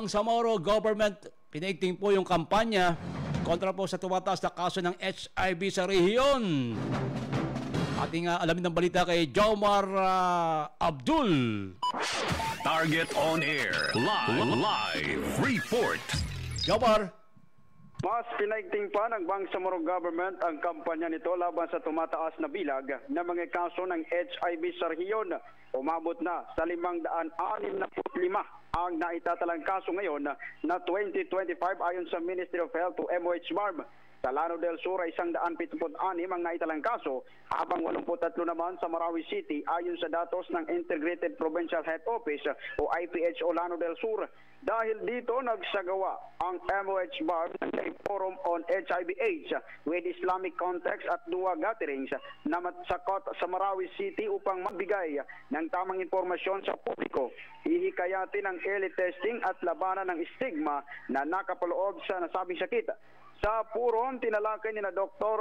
Bangsamoro government, pinaigting po yung kampanya kontra po sa tumataas na kaso ng HIV sa rehiyon. Ating alamin ng balita kay Jomar Abdul. Target on air. Live report. Jomar. Mas pinaigting pa ng Bangsamoro government ang kampanya nito laban sa tumataas na bilag na mga kaso ng HIV sa rehiyon. Umabot na sa 565 ang naitatalang kaso ngayon na 2025 ayon sa Ministry of Health to MOH BARM. Sa Lano del Sur ay 176 ang naitalang kaso, habang 83 naman sa Marawi City ayon sa datos ng Integrated Provincial Health Office o IPHO Lano del Sur. Dahil dito nagsagawa ang MOH BARM ng Forum on HIV/AIDS with Islamic context at dua gatherings na matsakot sa Marawi City upang magbigay ng tamang impormasyon sa publiko. Hihikayatin ang early testing at labanan ng stigma na nakapaloob sa nasabing sakit. Sa Puron, tinalakay ni na Dr.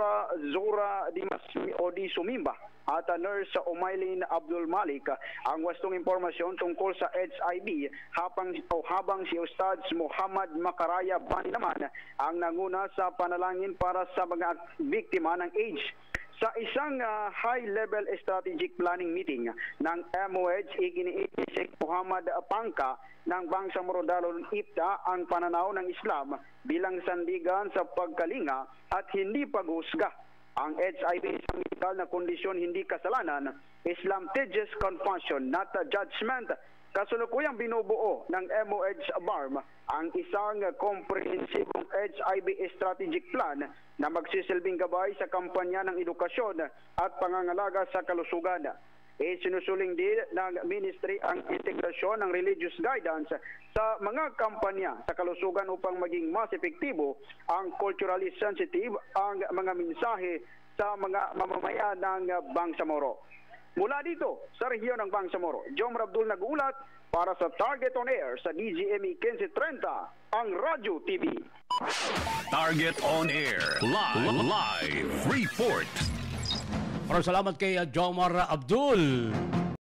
Zura Di Sumimba at nurse Umaylin Abdul Malik ang wastong impormasyon tungkol sa HIV habang si Ustad Muhammad Makaraya Bani naman ang nanguna sa panalangin para sa mga biktima ng AIDS. Sa isang high-level strategic planning meeting ng MOH, iginiit si Muhammad Pangka ng Bangsamoro Dalon IPTA ang pananaw ng Islam bilang sandigan sa pagkalinga at hindi paghusga. Ang HIV isang medikal na kondisyon, hindi kasalanan. Islam teaches compassion, not judgment. Kasulukuyang binubuo ng MOH BARM ang isang komprehensibong HIV strategic plan na magsisilbing gabay sa kampanya ng edukasyon at pangangalaga sa kalusugan. Sinusuling din ng Ministry ang integrasyon ng religious guidance sa mga kampanya sa kalusugan upang maging mas epektibo ang culturally sensitive ang mga mensahe sa mga mamamayan ng Bangsamoro. Mula dito sa rehiyon ng Bangsamoro, Jomar Abdul nag-uulat para sa Target on Air sa DGME 1530, ang Radyo TV. Target on Air. Live report. Maraming salamat kay Jomar Abdul.